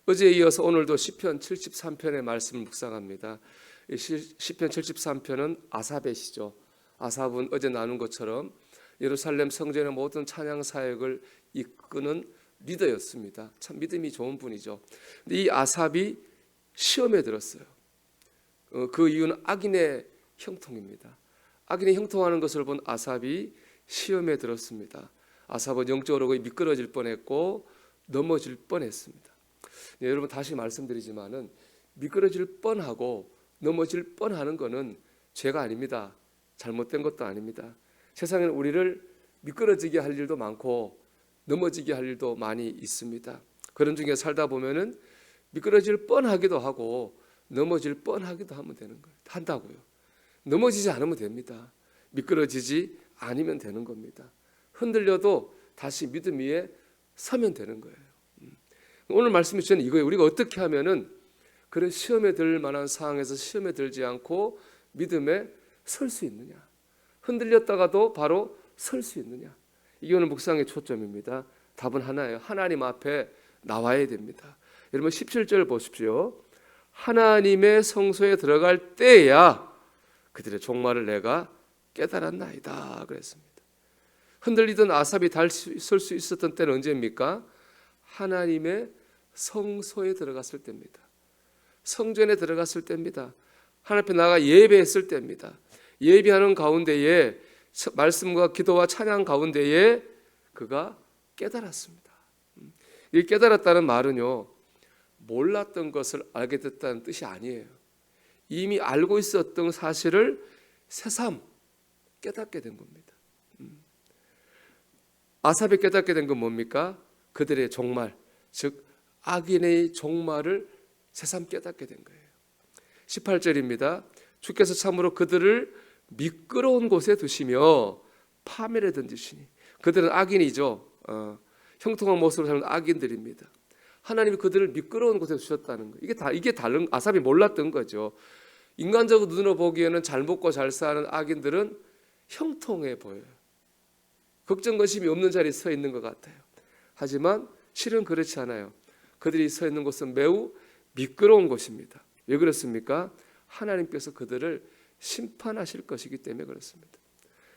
어제에 이어서 오늘도 시편 73편의 말씀을 묵상합니다. 시편 73편은 아삽의 시죠. 아삽은 어제 나눈 것처럼 예루살렘 성전의 모든 찬양 사역을 이끄는 리더였습니다. 참 믿음이 좋은 분이죠. 근데 이 아삽이 시험에 들었어요. 그 이유는 악인의 형통입니다. 악인이 형통하는 것을 본 아삽이 시험에 들었습니다. 아삽은 영적으로 거의 미끄러질 뻔했고 넘어질 뻔했습니다. 네, 여러분 다시 말씀드리지만은 미끄러질 뻔하고 넘어질 뻔하는 것은 죄가 아닙니다. 잘못된 것도 아닙니다. 세상에는 우리를 미끄러지게 할 일도 많고 넘어지게 할 일도 많이 있습니다. 그런 중에 살다 보면은 미끄러질 뻔하기도 하고 넘어질 뻔하기도 하면 되는 거예요. 한다고요. 넘어지지 않으면 됩니다. 미끄러지지 않으면 되는 겁니다. 흔들려도 다시 믿음 위에 서면 되는 거예요. 오늘 말씀이 저는 이거예요. 우리가 어떻게 하면은 그런 시험에 들 만한 상황에서 시험에 들지 않고 믿음에 설 수 있느냐. 흔들렸다가도 바로 설 수 있느냐. 이게 오늘 묵상의 초점입니다. 답은 하나예요. 하나님 앞에 나와야 됩니다. 여러분 17절 보십시오. 하나님의 성소에 들어갈 때야 그들의 종말을 내가 깨달았나이다 그랬습니다. 흔들리던 아삽이 다시 설 수 있었던 때는 언제입니까? 하나님의 성소에 들어갔을 때입니다. 성전에 들어갔을 때입니다. 하나님 앞에 나가 예배했을 때입니다. 예배하는 가운데에 말씀과 기도와 찬양 가운데에 그가 깨달았습니다. 이 깨달았다는 말은요, 몰랐던 것을 알게 됐다는 뜻이 아니에요. 이미 알고 있었던 사실을 새삼 깨닫게 된 겁니다. 아삽이 깨닫게 된 건 뭡니까? 그들의 종말, 즉 악인의 종말을 새삼 깨닫게 된 거예요. 18절입니다. 주께서 참으로 그들을 미끄러운 곳에 두시며 파멸에 던지시니, 그들은 악인이죠. 형통한 모습으로 사는 악인들입니다. 하나님이 그들을 미끄러운 곳에 두셨다는 거예요. 이게 다른, 아삽이 몰랐던 거죠. 인간적으로 눈으로 보기에는 잘 먹고 잘 사는 악인들은 형통해 보여요. 걱정 근심이 없는 자리에 서 있는 것 같아요. 하지만 실은 그렇지 않아요. 그들이 서 있는 곳은 매우 미끄러운 곳입니다. 왜 그렇습니까? 하나님께서 그들을 심판하실 것이기 때문에 그렇습니다.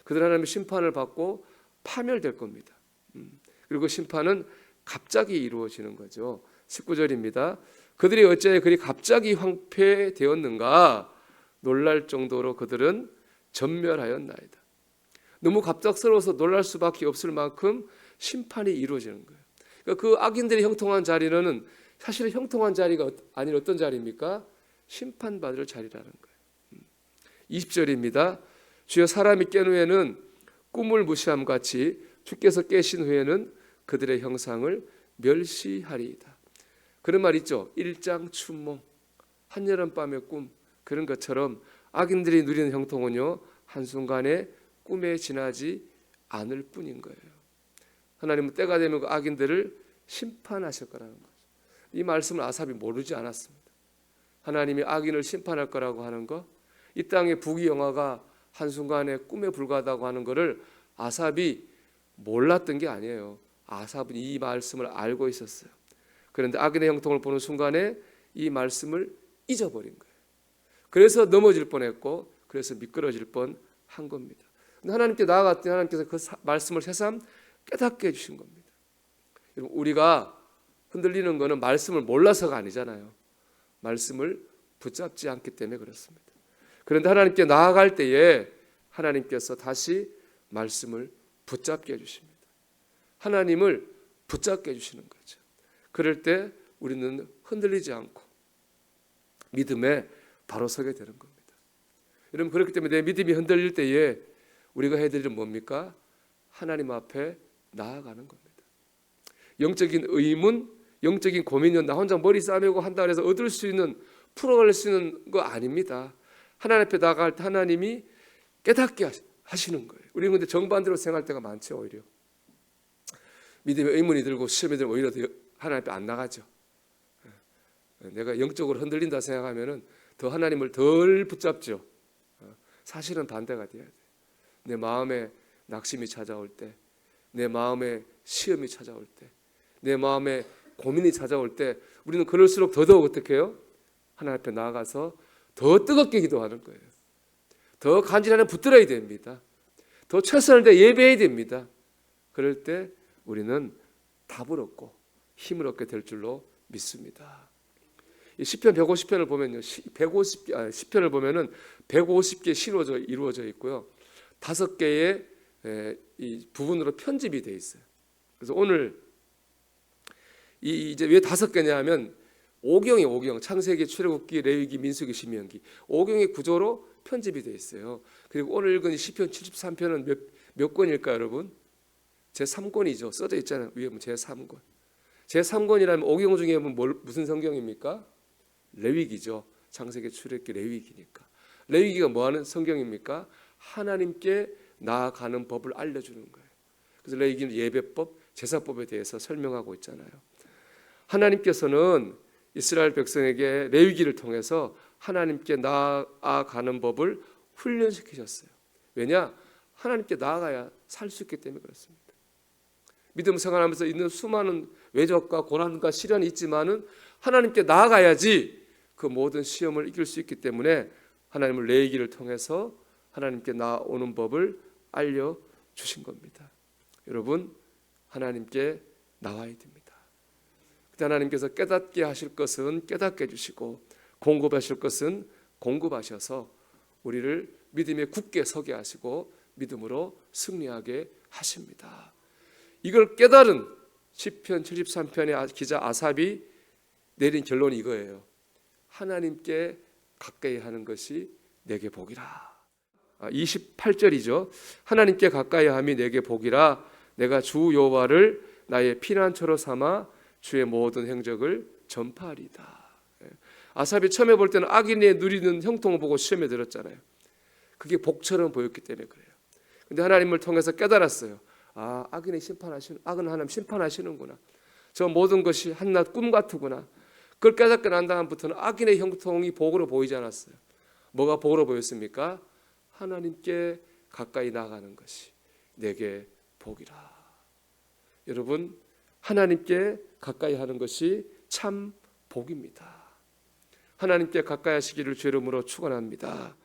그들 하나님의 심판을 받고 파멸될 겁니다. 그리고 심판은 갑자기 이루어지는 거죠. 19절입니다. 그들이 어찌하여 그리 갑자기 황폐되었는가 놀랄 정도로 그들은 전멸하였나이다. 너무 갑작스러워서 놀랄 수밖에 없을 만큼 심판이 이루어지는 거예요. 그러니까 그 악인들이 형통한 자리는 사실은 형통한 자리가 아닌 어떤 자리입니까? 심판받을 자리라는 거예요. 20절입니다. 주여 사람이 깬 후에는 꿈을 무시함 같이 주께서 깨신 후에는 그들의 형상을 멸시하리이다. 그런 말 있죠. 일장춘몽, 한여름밤의 꿈. 그런 것처럼 악인들이 누리는 형통은요, 한순간에 꿈에 지나지 않을 뿐인 거예요. 하나님은 때가 되면 그 악인들을 심판하실 거라는 거죠. 이 말씀을 아삽이 모르지 않았습니다. 하나님이 악인을 심판할 거라고 하는 거, 이 땅의 부귀영화가 한순간에 꿈에 불과하다고 하는 것을 아삽이 몰랐던 게 아니에요. 아삽은 이 말씀을 알고 있었어요. 그런데 악인의 형통을 보는 순간에 이 말씀을 잊어버린 거예요. 그래서 넘어질 뻔했고 그래서 미끄러질 뻔한 겁니다. 하나님께 나아갔더니 하나님께서 그 말씀을 새삼 깨닫게 해주신 겁니다. 여러분, 우리가 흔들리는 것은 말씀을 몰라서가 아니잖아요. 말씀을 붙잡지 않기 때문에 그렇습니다. 그런데 하나님께 나아갈 때에 하나님께서 다시 말씀을 붙잡게 해주십니다. 하나님을 붙잡게 해주시는 거죠. 그럴 때 우리는 흔들리지 않고 믿음에 바로 서게 되는 겁니다. 여러분, 그렇기 때문에 내 믿음이 흔들릴 때에 우리가 해야 될 일은 뭡니까? 하나님 앞에 나아가는 겁니다. 영적인 의문, 영적인 고민은 나 혼자 머리 싸매고 한다 해서 얻을 수 있는, 풀어갈 수 있는 거 아닙니다. 하나님 앞에 나아갈 때 하나님이 깨닫게 하시는 거예요. 우리는 근데 정반대로 생각할 때가 많죠. 오히려 믿음의 의문이 들고 시험이 들면 오히려 하나님 앞에 안 나가죠. 내가 영적으로 흔들린다 생각하면은 더 하나님을 덜 붙잡죠. 사실은 반대가 돼야 돼요. 내 마음에 낙심이 찾아올 때, 내 마음에 시험이 찾아올 때, 내 마음에 고민이 찾아올 때 우리는 그럴수록 더더욱 어떻게 해요? 하나님 앞에 나아가서 더 뜨겁게 기도하는 거예요. 더 간절하게 붙들어야 됩니다. 더 최선을 다해 예배해야 됩니다. 그럴 때 우리는 답을 얻고 힘을 얻게 될 줄로 믿습니다. 이 시편 150편을 보면요, 10편을 보면은 150개 이루어져 있고요, 5개의 이 부분으로 편집이 돼 있어요. 그래서 오늘 이제 왜 5개냐 하면 오경, 창세기, 출애굽기, 레위기, 민수기, 신명기 5경의 구조로 편집이 돼 있어요. 그리고 오늘 읽은 시편 73편은 몇 권일까요, 여러분? 제3권이죠. 써져 있잖아요. 위에 보면 제3권. 제3권이라면 5경 중에 무슨 성경입니까? 레위기죠. 창세기, 출애굽기, 레위기니까. 레위기가 뭐 하는 성경입니까? 하나님께 나아가는 법을 알려주는 거예요. 그래서 레위기는 예배법, 제사법에 대해서 설명하고 있잖아요. 하나님께서는 이스라엘 백성에게 레위기를 통해서 하나님께 나아가는 법을 훈련시키셨어요. 왜냐? 하나님께 나아가야 살 수 있기 때문에 그렇습니다. 믿음 생활하면서 있는 수많은 외적과 고난과 시련이 있지만은 하나님께 나아가야지 그 모든 시험을 이길 수 있기 때문에 하나님은 레위기를 통해서 하나님께 나오는 법을 알려주신 겁니다. 여러분, 하나님께 나와야 됩니다. 그때 하나님께서 깨닫게 하실 것은 깨닫게 해주시고 공급하실 것은 공급하셔서 우리를 믿음에 굳게 서게 하시고 믿음으로 승리하게 하십니다. 이걸 깨달은 시편 73편의 기자 아삽이 내린 결론이 이거예요. 하나님께 가까이 하는 것이 내게 복이라. 28절이죠. 하나님께 가까이 함이 내게 복이라. 내가 주 여호와를 나의 피난처로 삼아 주의 모든 행적을 전파하리다. 아삽이 처음에 볼 때는 악인의 누리는 형통을 보고 시험에 들었잖아요. 그게 복처럼 보였기 때문에 그래요. 근데 하나님을 통해서 깨달았어요. 악은 하나님 심판하시는구나. 저 모든 것이 한낱 꿈 같으구나. 그걸 깨닫게 난 다음부터는 악인의 형통이 복으로 보이지 않았어요. 뭐가 복으로 보였습니까? 하나님께 가까이 나가는 것이 내게 복이라. 여러분, 하나님께 가까이 하는 것이 참 복입니다. 하나님께 가까이 하시기를 주의 이름으로 축원합니다.